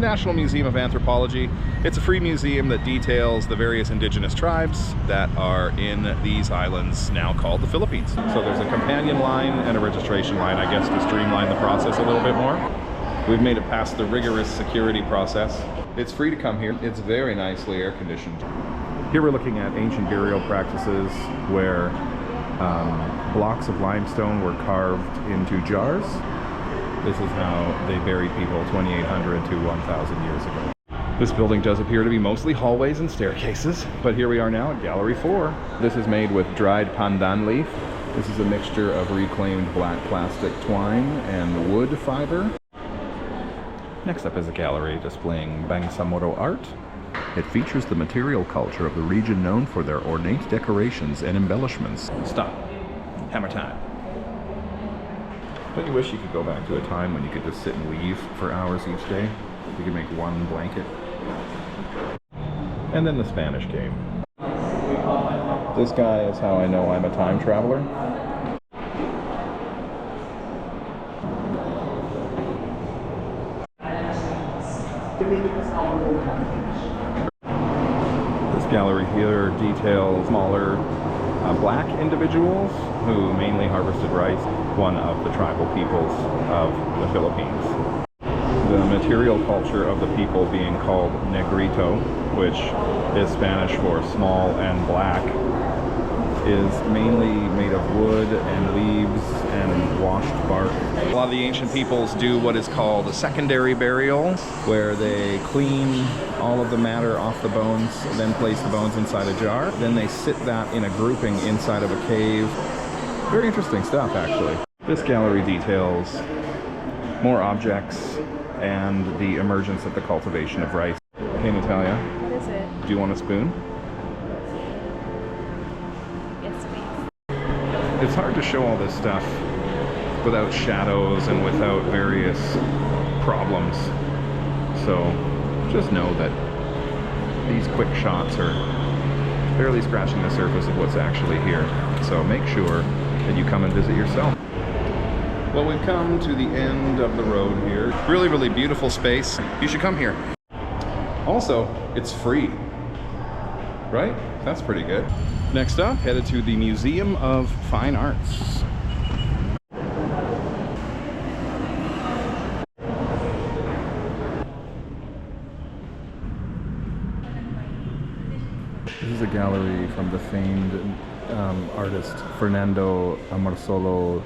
National Museum of Anthropology. It's a free museum that details the various indigenous tribes that are in these islands now called the Philippines. So there's a companion line and a registration line, I guess, to streamline the process a little bit more. We've made it past the rigorous security process. It's free to come here. It's very nicely air conditioned. Here we're looking at ancient burial practices where blocks of limestone were carved into jars. This is how they buried people 2,800 to 1,000 years ago. This building does appear to be mostly hallways and staircases, but here we are now at Gallery 4. This is made with dried pandan leaf. This is a mixture of reclaimed black plastic twine and wood fiber. Next up is a gallery displaying Bangsamoro art. It features the material culture of the region known for their ornate decorations and embellishments. Stop. Hammer time. Don't you wish you could go back to a time when you could just sit and weave for hours each day? You could make one blanket. And then the Spanish came. This guy is how I know I'm a time traveler. This gallery here details smaller black individuals who mainly harvested rice, one of the tribal peoples of the Philippines. The material culture of the people being called negrito, which is Spanish for small and black, is mainly made of wood and leaves and washed bark. A lot of the ancient peoples do what is called a secondary burial, where they clean all of the matter off the bones, then place the bones inside a jar. Then they sit that in a grouping inside of a cave. Very interesting stuff, actually. This gallery details more objects and the emergence of the cultivation of rice. Hey, Natalia. What is it? Do you want a spoon? Yes, please. It's hard to show all this stuff without shadows and without various problems. So just know that these quick shots are barely scratching the surface of what's actually here. So make sure that you come and visit yourself. Well, we've come to the end of the road here. Really, really beautiful space. You should come here. Also, it's free, right? That's pretty good. Next up, headed to the Museum of Fine Arts. This is a gallery from the famed artist Fernando Amarsolo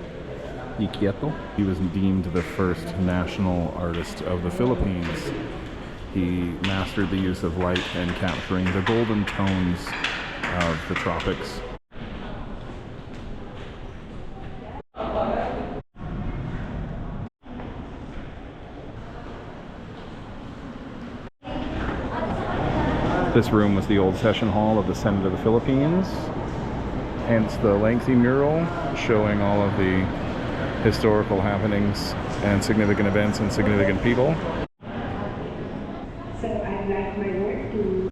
Iquieto. He was deemed the first national artist of the Philippines. He mastered the use of light and capturing the golden tones of the tropics. This room was the old session hall of the Senate of the Philippines, hence the lengthy mural showing all of the historical happenings and significant events and significant people. So I'd like my work to...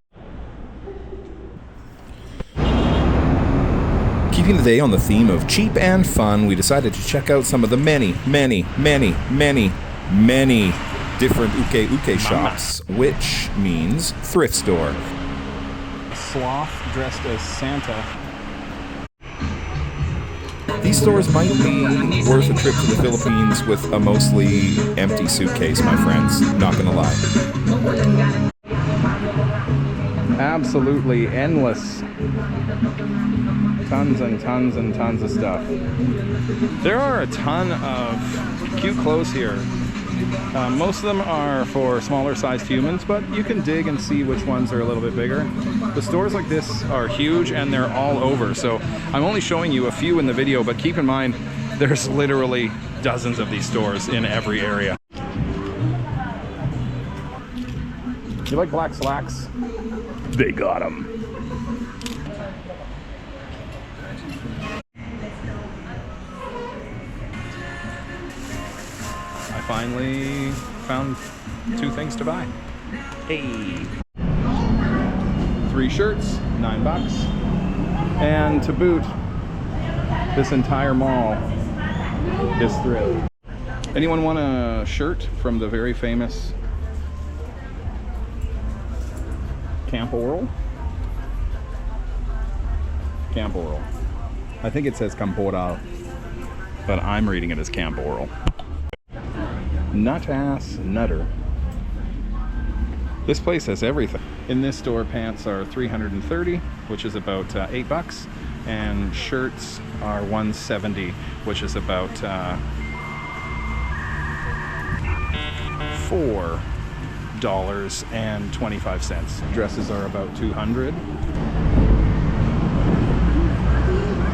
Keeping the day on the theme of cheap and fun, we decided to check out some of the many different Ukay-Ukay shops, which means thrift store. A sloth dressed as Santa. These stores might be worth a trip to the Philippines with a mostly empty suitcase, my friends. Not gonna lie. Absolutely endless. Tons and tons and tons of stuff. There are a ton of cute clothes here. Most of them are for smaller sized humans, but you can dig and see which ones are a little bit bigger. The stores like this are huge and they're all over, so I'm only showing you a few in the video, but keep in mind there's literally dozens of these stores in every area. You like black slacks? They got them. I finally found 2 things to buy. Hey! 3 shirts, $9. And to boot, this entire mall is thrift. Anyone want a shirt from the very famous Camp Oral? Camp Oral. I think it says Camporal, but I'm reading it as Camp Oral. Nut ass nutter. This place has everything. In this store, pants are $330, which is about $8, and shirts are $170, which is about $4.25. Dresses are about $200.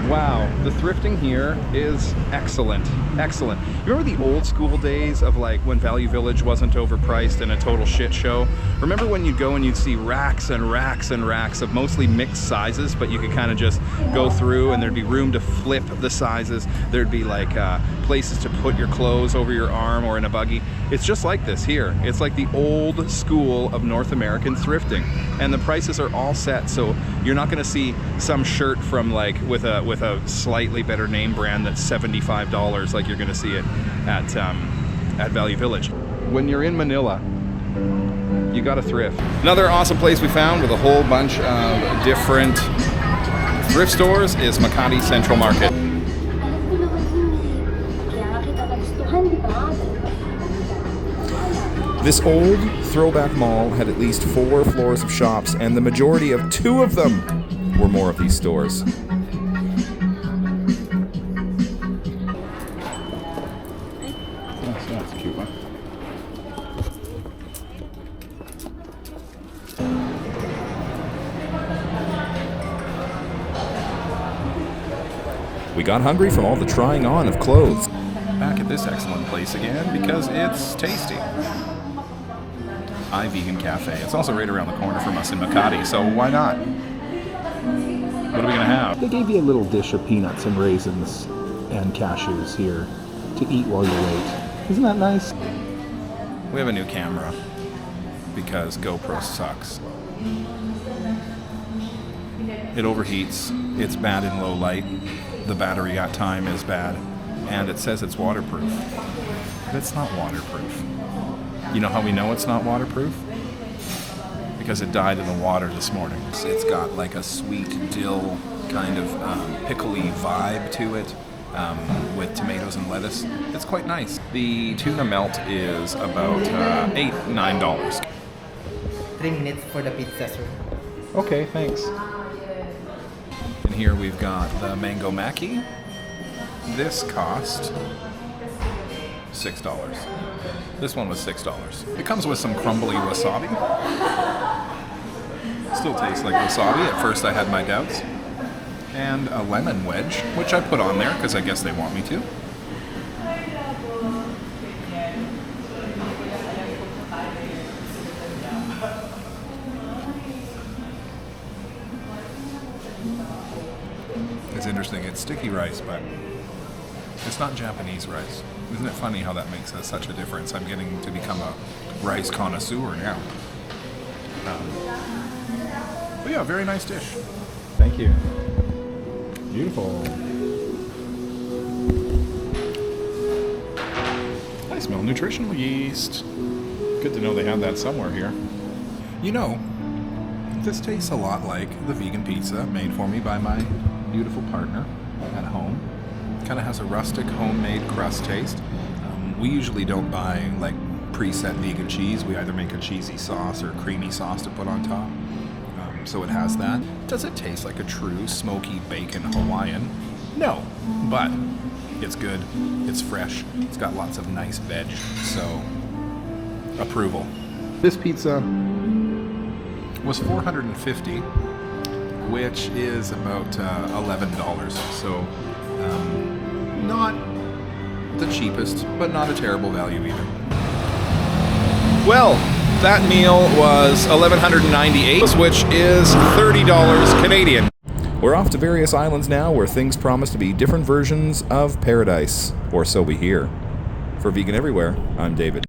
Wow, the thrifting here is excellent, excellent. You remember the old school days of like when Value Village wasn't overpriced and a total shit show? Remember when you'd go and you'd see racks and racks and racks of mostly mixed sizes, but you could kind of just go through and there'd be room to flip the sizes. There'd be like places to put your clothes over your arm or in a buggy. It's just like this here. It's like the old school of North American thrifting. And the prices are all set, so you're not gonna see some shirt from like with a slightly better name brand that's $75 like you're gonna see it at Value Village. When you're in Manila, you gotta thrift. Another awesome place we found with a whole bunch of different thrift stores is Makati Central Market. This old throwback mall had at least 4 floors of shops, and the majority of 2 of them were more of these stores. That's a cute one. We got hungry from all the trying on of clothes. Back at this excellent place again because it's tasty. Vegan Cafe. It's also right around the corner from us in Makati, so why not? What are we gonna have? They gave you a little dish of peanuts and raisins and cashews here to eat while you wait. Isn't that nice? We have a new camera because GoPro sucks. It overheats, it's bad in low light, the battery at time is bad, and it says it's waterproof. But it's not waterproof. You know how we know it's not waterproof? Because it died in the water this morning. It's got like a sweet dill kind of pickly vibe to it with tomatoes and lettuce. It's quite nice. The tuna melt is about $8-9. 3 minutes for the pizza, sir. Okay, thanks. And here we've got the mango maki. This cost $6. This one was $6. It comes with some crumbly wasabi. Still tastes like wasabi. At first I had my doubts. And a lemon wedge, which I put on there because I guess they want me to. It's interesting. It's sticky rice, but it's not Japanese rice. Isn't it funny how that makes such a difference? I'm getting to become a rice connoisseur now. But yeah, very nice dish. Thank you. Beautiful. I smell nutritional yeast. Good to know they have that somewhere here. You know, this tastes a lot like the vegan pizza made for me by my beautiful partner at home. Kind of has a rustic homemade crust taste. We usually don't buy like preset vegan cheese. We either make a cheesy sauce or a creamy sauce to put on top. So it has that. Does it taste like a true smoky bacon Hawaiian? No, but it's good. It's fresh. It's got lots of nice veg. So approval. This pizza was $450, which is about $11. So not the cheapest, but not a terrible value either. Well, that meal was $1,198, which is $30 Canadian. We're off to various islands now where things promise to be different versions of paradise, or so we hear. For Vegan Everywhere, I'm David.